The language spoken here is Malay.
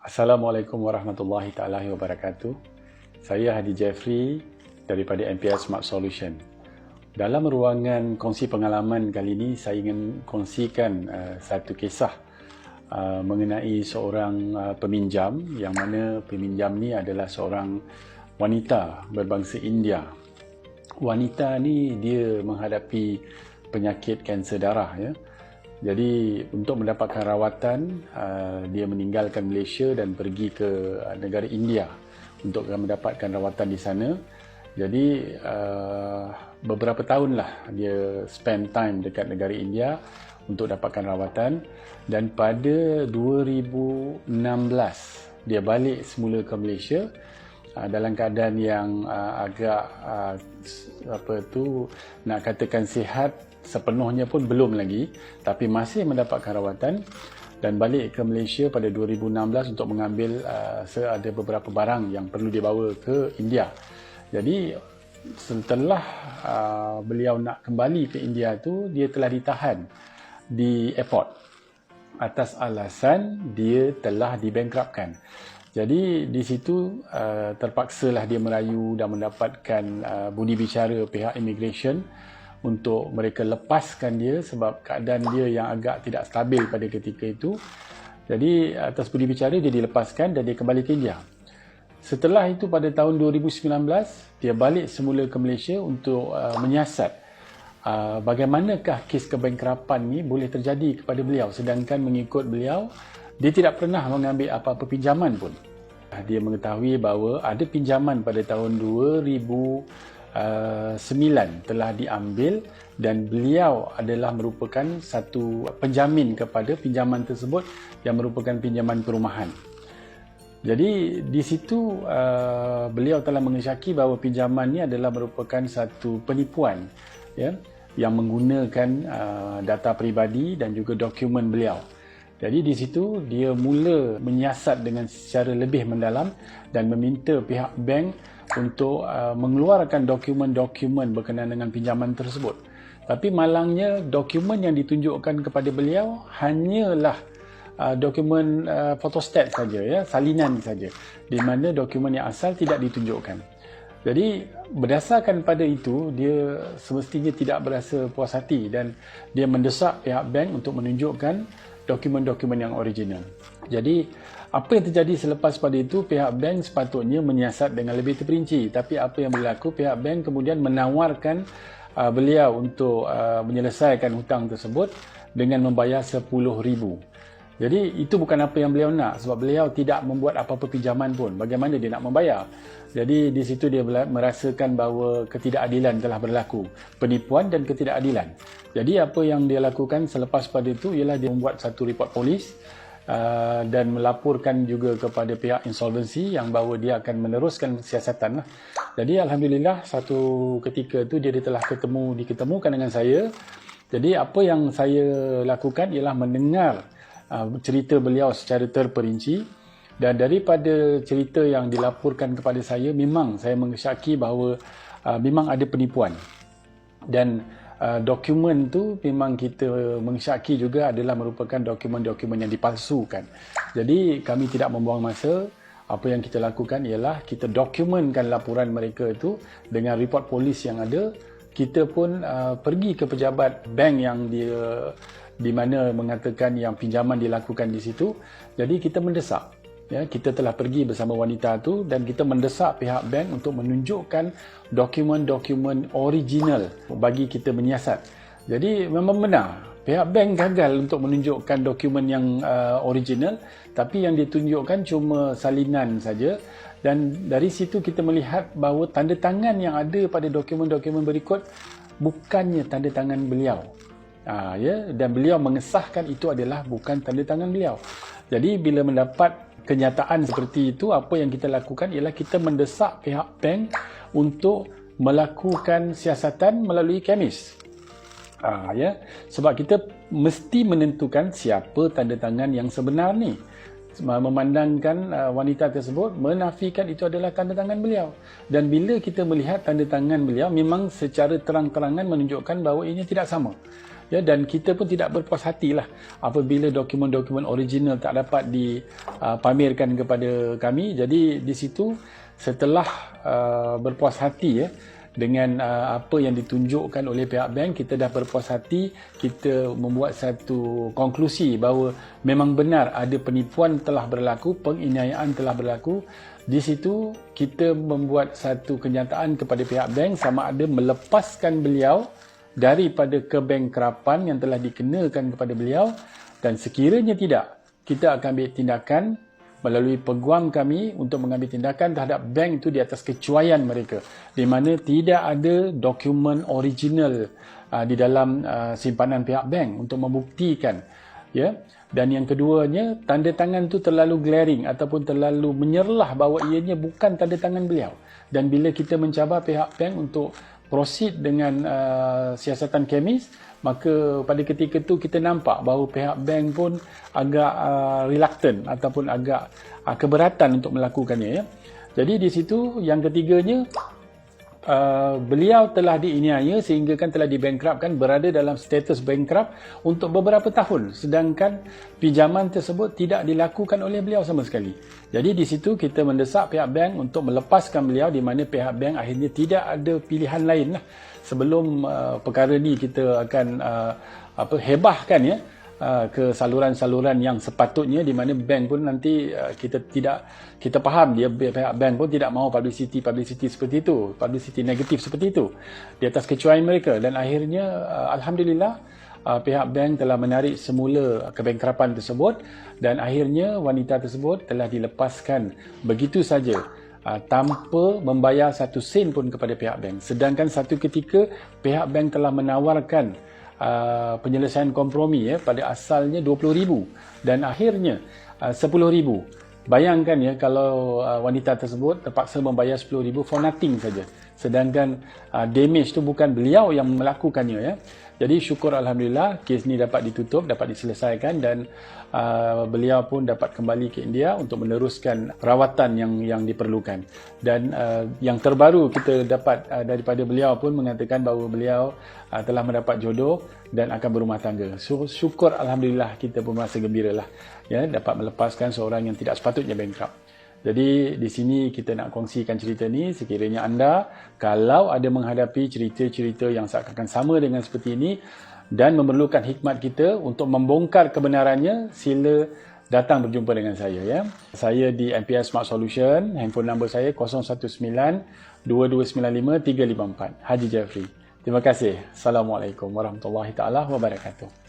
Assalamualaikum warahmatullahi taala wabarakatuh. Saya Hadi Jeffrey daripada MPS Smart Solution. Dalam ruangan kongsi pengalaman kali ini, saya ingin kongsikan satu kisah mengenai seorang peminjam, yang mana peminjam ni adalah seorang wanita berbangsa India. Wanita ni dia menghadapi penyakit kanser darah, ya. Jadi untuk mendapatkan rawatan, dia meninggalkan Malaysia dan pergi ke negara India untuk mendapatkan rawatan di sana. Jadi beberapa tahunlah dia spend time dekat negara India untuk dapatkan rawatan, dan pada 2016 dia balik semula ke Malaysia dalam keadaan yang agak nak katakan sihat sepenuhnya pun belum lagi, tapi masih mendapatkan rawatan, dan balik ke Malaysia pada 2016 untuk mengambil ada beberapa barang yang perlu dibawa ke India. Jadi setelah beliau nak kembali ke India tu, dia telah ditahan di airport atas alasan dia telah dibankruptkan. Jadi di situ terpaksalah dia merayu dan mendapatkan budi bicara pihak immigration untuk mereka lepaskan dia sebab keadaan dia yang agak tidak stabil pada ketika itu. Jadi atas budi bicara dia dilepaskan dan dia kembali ke India. Setelah itu pada tahun 2019 dia balik semula ke Malaysia untuk menyiasat bagaimanakah kes kebankrapan ni boleh terjadi kepada beliau, sedangkan mengikut beliau dia tidak pernah mengambil apa-apa pinjaman pun. Dia mengetahui bahawa ada pinjaman pada tahun 2009 telah diambil dan beliau adalah merupakan satu penjamin kepada pinjaman tersebut yang merupakan pinjaman perumahan. Jadi di situ beliau telah mengesyaki bahawa pinjaman ini adalah merupakan satu penipuan, ya, yang menggunakan data peribadi dan juga dokumen beliau. Jadi di situ dia mula menyiasat dengan secara lebih mendalam dan meminta pihak bank untuk mengeluarkan dokumen-dokumen berkenaan dengan pinjaman tersebut. Tapi malangnya dokumen yang ditunjukkan kepada beliau hanyalah dokumen photostat saja, ya, salinan saja, di mana dokumen yang asal tidak ditunjukkan. Jadi berdasarkan pada itu, dia semestinya tidak berasa puas hati dan dia mendesak pihak bank untuk menunjukkan dokumen-dokumen yang original. Jadi apa yang terjadi selepas pada itu, pihak bank sepatutnya menyiasat dengan lebih terperinci, tapi apa yang berlaku, pihak bank kemudian menawarkan beliau untuk menyelesaikan hutang tersebut dengan membayar RM10,000. Jadi itu bukan apa yang beliau nak, sebab beliau tidak membuat apa-apa pinjaman pun. Bagaimana dia nak membayar? Jadi di situ dia merasakan bahawa ketidakadilan telah berlaku, penipuan dan ketidakadilan. Jadi apa yang dia lakukan selepas pada itu ialah dia membuat satu report polis dan melaporkan juga kepada pihak insolvensi yang bahawa dia akan meneruskan siasatan. Jadi alhamdulillah satu ketika itu dia telah diketemukan dengan saya. Jadi apa yang saya lakukan ialah mendengar cerita beliau secara terperinci, dan daripada cerita yang dilaporkan kepada saya, memang saya mengesyaki bahawa memang ada penipuan, dan dokumen tu memang kita mengesyaki juga adalah merupakan dokumen-dokumen yang dipalsukan. Jadi kami tidak membuang masa. Apa yang kita lakukan ialah kita dokumenkan laporan mereka itu dengan report polis yang ada. Kita pun pergi ke pejabat bank yang di mana mengatakan yang pinjaman dilakukan di situ. Jadi kita mendesak, ya, kita telah pergi bersama wanita tu dan kita mendesak pihak bank untuk menunjukkan dokumen-dokumen original bagi kita menyiasat. Jadi memang benar pihak bank gagal untuk menunjukkan dokumen yang original, tapi yang ditunjukkan cuma salinan saja. Dan dari situ kita melihat bahawa tanda tangan yang ada pada dokumen-dokumen berikut bukannya tanda tangan beliau. Ya, dan beliau mengesahkan itu adalah bukan tanda tangan beliau. Jadi bila mendapat kenyataan seperti itu, apa yang kita lakukan ialah kita mendesak pihak bank untuk melakukan siasatan melalui KEMIS. Ya, sebab kita mesti menentukan siapa tanda tangan yang sebenar ni. Memandangkan wanita tersebut menafikan itu adalah tanda tangan beliau. Dan bila kita melihat tanda tangan beliau, memang secara terang-terangan menunjukkan bahawa ini tidak sama. Ya, dan kita pun tidak berpuas hatilah apabila dokumen-dokumen original tak dapat dipamerkan kepada kami. Jadi di situ setelah berpuas hati ya dengan apa yang ditunjukkan oleh pihak bank, kita dah berpuas hati, kita membuat satu konklusi bahawa memang benar ada penipuan telah berlaku, penganiayaan telah berlaku. Di situ kita membuat satu kenyataan kepada pihak bank sama ada melepaskan beliau daripada kebangkrapan yang telah dikenakan kepada beliau, dan sekiranya tidak, kita akan ambil tindakan melalui peguam kami untuk mengambil tindakan terhadap bank itu di atas kecuaian mereka, di mana tidak ada dokumen original di dalam simpanan pihak bank untuk membuktikan. Ya. Dan yang keduanya, tanda tangan itu terlalu glaring ataupun terlalu menyerlah bahawa ianya bukan tanda tangan beliau. Dan bila kita mencabar pihak bank untuk proceed dengan siasatan kemis, maka pada ketika itu kita nampak bahawa pihak bank pun agak reluctant ataupun agak keberatan untuk melakukannya. Ya. Jadi di situ yang ketiganya, beliau telah diiniaya sehingga kan telah dibankruptkan, berada dalam status bankrupt untuk beberapa tahun, sedangkan pinjaman tersebut tidak dilakukan oleh beliau sama sekali. Jadi di situ kita mendesak pihak bank untuk melepaskan beliau, di mana pihak bank akhirnya tidak ada pilihan lain lah. Sebelum perkara ni kita akan hebahkan ya ke saluran-saluran yang sepatutnya, di mana bank pun nanti kita faham dia, pihak bank pun tidak mahu publicity seperti itu, publicity negatif seperti itu di atas kecuaian mereka. Dan akhirnya alhamdulillah pihak bank telah menarik semula kebangkrapan tersebut, dan akhirnya wanita tersebut telah dilepaskan begitu saja tanpa membayar satu sen pun kepada pihak bank. Sedangkan satu ketika pihak bank telah menawarkan penyelesaian kompromi ya, pada asalnya 20,000 dan akhirnya 10,000. Bayangkan ya, kalau wanita tersebut terpaksa membayar 10,000 for nothing saja, sedangkan damage tu bukan beliau yang melakukannya ya. Jadi syukur alhamdulillah kes ni dapat ditutup, dapat diselesaikan, dan beliau pun dapat kembali ke India untuk meneruskan rawatan yang diperlukan. Dan yang terbaru kita dapat daripada beliau pun mengatakan bahawa beliau telah mendapat jodoh dan akan berumah tangga. Syukur alhamdulillah, kita pun merasa gembiralah ya, dapat melepaskan seorang yang tidak sepatutnya bankrupt. Jadi di sini kita nak kongsikan cerita ni, sekiranya anda kalau ada menghadapi cerita-cerita yang seakan-akan sama dengan seperti ini dan memerlukan hikmat kita untuk membongkar kebenarannya, sila datang berjumpa dengan saya ya. Saya di MPS Smart Solution, handphone number saya 019-2295-354. Haji Jeffrey. Terima kasih. Assalamualaikum warahmatullahi taala wabarakatuh.